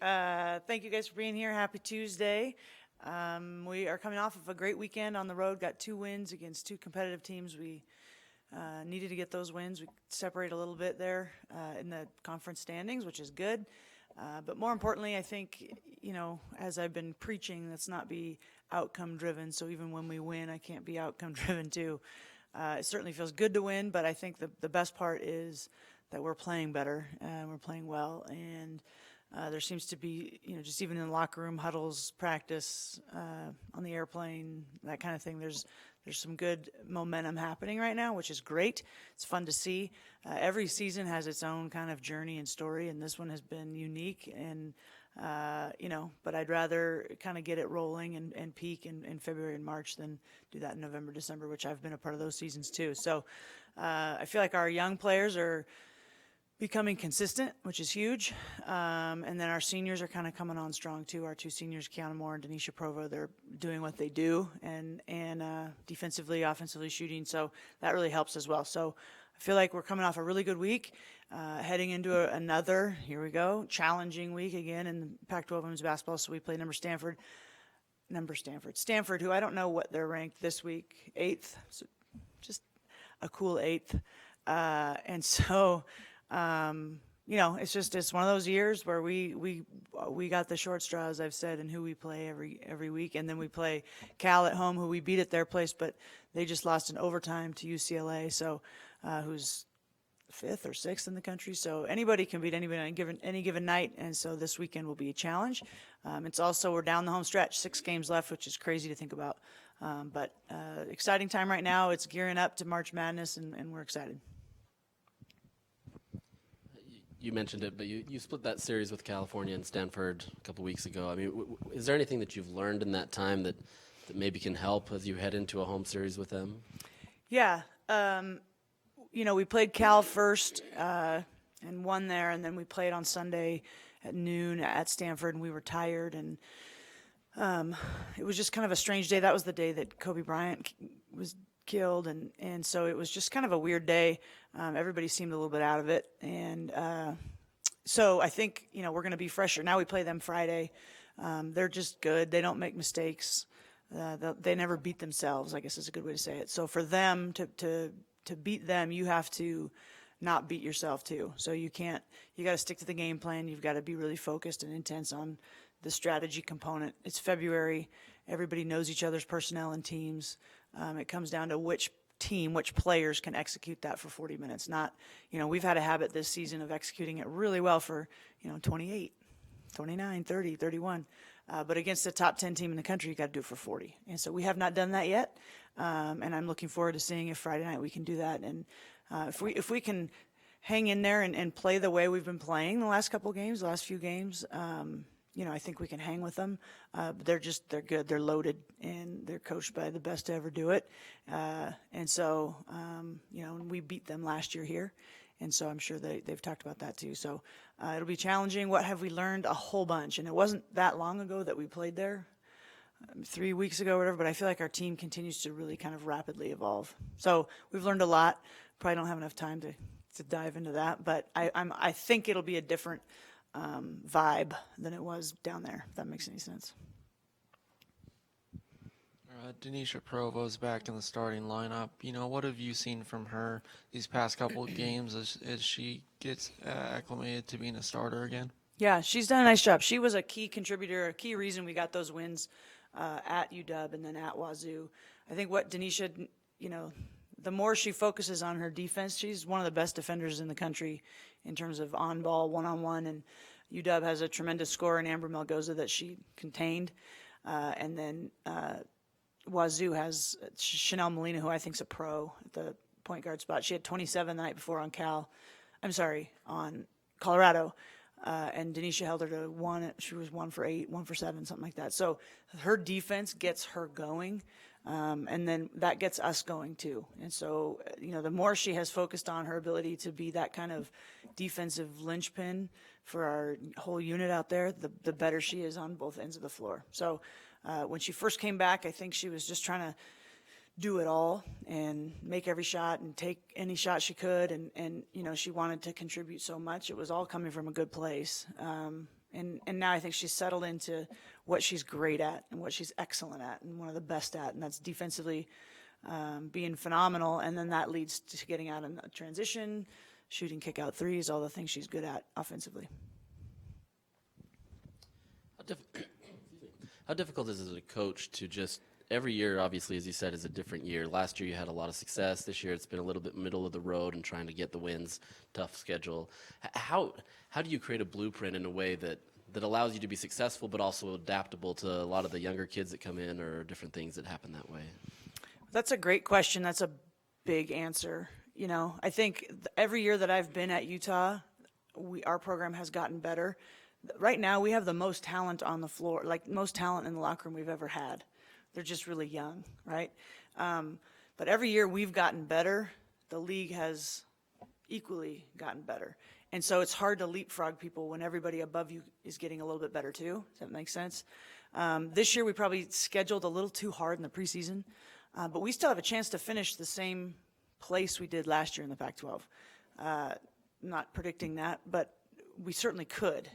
Thank you guys for being here. Happy Tuesday. We are coming off of a great weekend on the road. Got 2 wins against 2 competitive teams. We needed to get those wins. We separate a little bit there in the conference standings, which is good. But more importantly, I think, as I've been preaching, let's not be outcome driven. So even when we win, I can't be outcome driven too. It certainly feels good to win, but I think the best part is that we're playing better and we're playing well. And there seems to be, just even in the locker room, huddles, practice, on the airplane, that kind of thing. There's some good momentum happening right now, which is great. It's fun to see. Every season has its own kind of journey and story, and this one has been unique. And but I'd rather kind of get it rolling and peak in February and March than do that in November, December, which I've been a part of those seasons too. So I feel like our young players are becoming consistent, which is huge. And then our seniors are kind of coming on strong too. Our 2 seniors, Kiana Moore and Denisha Provo, they're doing what they do and defensively, offensively shooting. So that really helps as well. So I feel like we're coming off a really good week, heading into another, here we go, challenging week again in Pac12 women's basketball. So we play Stanford, who I don't know what they're ranked this week, 8th, so just a cool 8th. And so, it's one of those years where we got the short straw, as I've said, and who we play every week. And then we play Cal at home, who we beat at their place, but they just lost in overtime to UCLA. So, who's 5th or 6th in the country. So anybody can beat anybody on any given night. And so this weekend will be a challenge. It's also, we're down the home stretch, 6 games left, which is crazy to think about. But exciting time right now. It's gearing up to March Madness, and we're excited. You mentioned it, but you split that series with California and Stanford a couple weeks ago. I mean, is there anything that you've learned in that time that maybe can help as you head into a home series with them? Yeah. We played Cal first and won there, and then we played on Sunday at noon at Stanford, and we were tired. And it was just kind of a strange day. That was the day that Kobe Bryant was killed, and so it was just kind of a weird day. Everybody seemed a little bit out of it, and so I think we're going to be fresher. Now we play them Friday. They're just good. They don't make mistakes. They never beat themselves, I guess is a good way to say it. So for them to beat them, you have to not beat yourself too. So you got to stick to the game plan. You've got to be really focused and intense on the strategy component. It's February. Everybody knows each other's personnel and teams. It comes down to which players can execute that for 40 minutes. Not, we've had a habit this season of executing it really well for, 28, 29, 30, 31. But against the top 10 team in the country, you got to do it for 40. And so we have not done that yet. And I'm looking forward to seeing if Friday night we can do that. And if we can hang in there and play the way we've been playing the last few games, I think we can hang with them. They're good. They're loaded, and they're coached by the best to ever do it. And so, we beat them last year here. And so I'm sure they've talked about that too. So it'll be challenging. What have we learned? A whole bunch. And it wasn't that long ago that we played there, 3 weeks ago or whatever, but I feel like our team continues to really kind of rapidly evolve. So we've learned a lot. Probably don't have enough time to dive into that, but I think it'll be a different vibe than it was down there, if that makes any sense. Denisha Provo's back in the starting lineup. What have you seen from her these past couple of games as she gets acclimated to being a starter again? Yeah, she's done a nice job. She was a key contributor, a key reason we got those wins at UW and then at Wazoo. I think what Denisha, the more she focuses on her defense, she's one of the best defenders in the country in terms of on-ball, one-on-one, and UW has a tremendous scorer in Amber Melgoza that she contained. And then Wazoo has Chanel Molina, who I think is a pro at the point guard spot. She had 27 the night before on on Colorado. And Denisha held her to 1. She was 1 for 8, 1 for 7, something like that. So her defense gets her going. And then that gets us going too. And so, the more she has focused on her ability to be that kind of defensive linchpin for our whole unit out there, the better she is on both ends of the floor. So when she first came back, I think she was just trying to do it all and make every shot and take any shot she could. And she wanted to contribute so much. It was all coming from a good place. And now I think she's settled into what she's great at and what she's excellent at and one of the best at, and that's defensively being phenomenal. And then that leads to getting out in transition, shooting kick-out threes, all the things she's good at offensively. How difficult is it as a coach to just every year, obviously, as you said, is a different year. Last year you had a lot of success. This year it's been a little bit middle of the road and trying to get the wins, tough schedule. How do you create a blueprint in a way that allows you to be successful but also adaptable to a lot of the younger kids that come in or different things that happen that way? That's a great question. That's a big answer. You know, I think every year that I've been at Utah, our program has gotten better. Right now we have the most talent on the floor, like most talent in the locker room we've ever had. They're just really young, right? But every year we've gotten better. The league has equally gotten better. And so it's hard to leapfrog people when everybody above you is getting a little bit better too. Does that make sense? This year we probably scheduled a little too hard in the preseason, but we still have a chance to finish the same place we did last year in the Pac-12. Not predicting that, but we certainly could.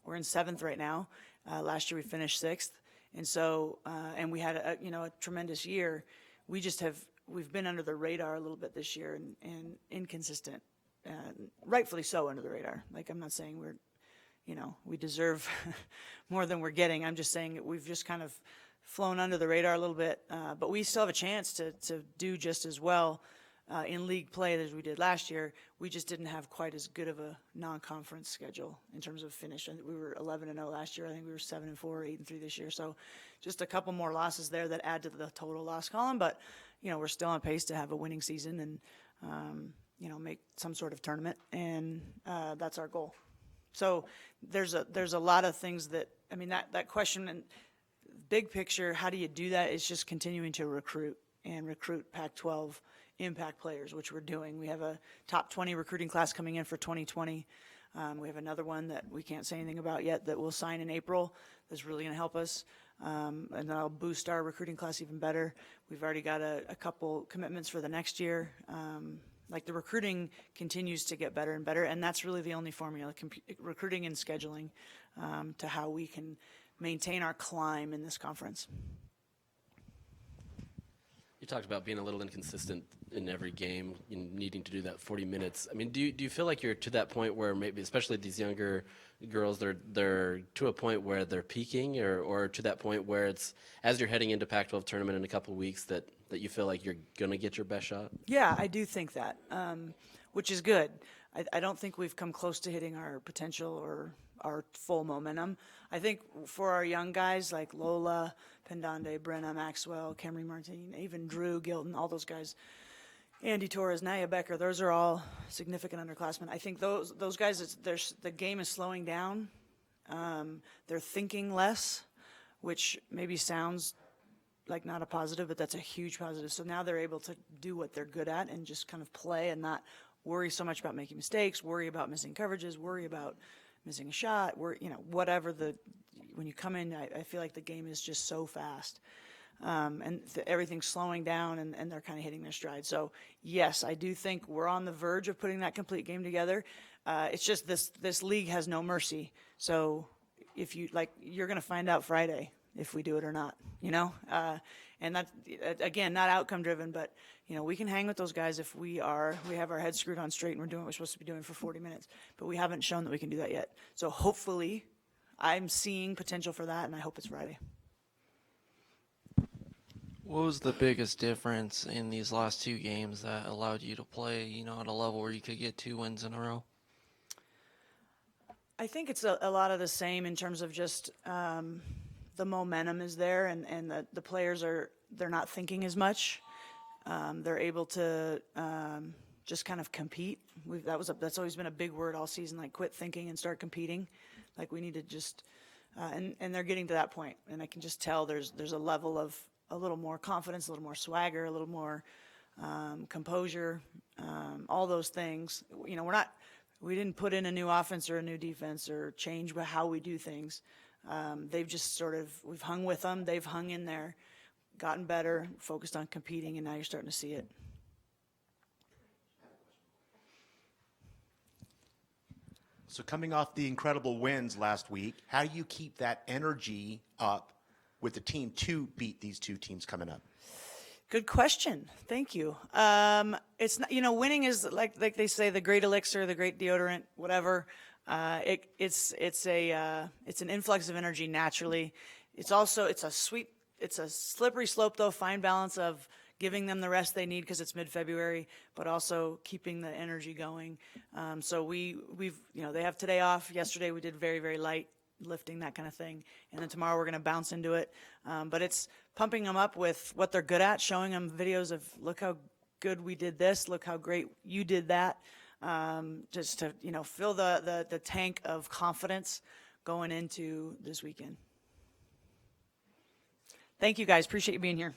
We're in 7th right now. Last year we finished 6th. And so, and we had a tremendous year. We've been under the radar a little bit this year and inconsistent, rightfully so under the radar. Like, I'm not saying we deserve more than we're getting. I'm just saying that we've just kind of flown under the radar a little bit, but we still have a chance to do just as well in league play as we did last year. We just didn't have quite as good of a non-conference schedule in terms of finish. I think we were 11-0 last year. I think we were 7-4, 8-3 this year. So just a couple more losses there that add to the total loss column. But we're still on pace to have a winning season and make some sort of tournament, and that's our goal. So there's a lot of things that that question and big picture. How do you do that? It's just continuing to recruit Pac-12 impact players, which we're doing. We have a top 20 recruiting class coming in for 2020. We have another one that we can't say anything about yet that we'll sign in April that's really going to help us, and that'll boost our recruiting class even better. We've already got a couple commitments for the next year. Like, the recruiting continues to get better and better, and that's really the only formula, recruiting and scheduling, to how we can maintain our climb in this conference. You talked about being a little inconsistent in every game, needing to do that 40 minutes. I mean, do you feel like you're to that point where maybe, especially these younger girls, they're to a point where they're peaking, or to that point where it's, as you're heading into Pac-12 tournament in a couple of weeks, that you feel like you're going to get your best shot? Yeah, I do think that, which is good. I don't think we've come close to hitting our potential or our full momentum. I think for our young guys like Lola, Pendande, Brenna, Maxwell, Camry Martin, even Drew Gilton, all those guys, Andy Torres, Naya Becker, those are all significant underclassmen. I think those guys, the game is slowing down. They're thinking less, which maybe sounds like not a positive, but that's a huge positive. So now they're able to do what they're good at and just kind of play and not worry so much about making mistakes, worry about missing coverages, worry about missing a shot, whatever when you come in, I feel like the game is just so fast. And everything's slowing down, and they're kind of hitting their stride. So, yes, I do think we're on the verge of putting that complete game together. It's just this league has no mercy. So if you're going to find out Friday if we do it or not, and that's, again, not outcome driven, but, we can hang with those guys if we have our heads screwed on straight and we're doing what we're supposed to be doing for 40 minutes. But we haven't shown that we can do that yet. So hopefully I'm seeing potential for that, and I hope it's Friday. What was the biggest difference in these last 2 games that allowed you to play, at a level where you could get 2 wins in a row? I think it's a lot of the same in terms of just the momentum is there, and the players they're not thinking as much. They're able to just kind of compete. That's always been a big word all season, like quit thinking and start competing. Like, we need to just and they're getting to that point, and I can just tell there's a level of a little more confidence, a little more swagger, a little more composure, all those things. We didn't put in a new offense or a new defense or change how we do things. They've just we've hung with them. They've hung in there, gotten better, focused on competing, and now you're starting to see it. So coming off the incredible wins last week, how do you keep that energy up with the team to beat these two teams coming up? Good question. Thank you. It's not, winning is like they say, the great elixir, the great deodorant, whatever. It's an influx of energy naturally. It's a slippery slope though, fine balance of giving them the rest they need because it's mid-February, but also keeping the energy going. So we've they have today off. Yesterday we did very, very light lifting, that kind of thing. And then tomorrow we're going to bounce into it. But it's pumping them up with what they're good at, showing them videos of, look how good we did this, look how great you did that. Just to, fill the tank of confidence going into this weekend. Thank you guys. Appreciate you being here.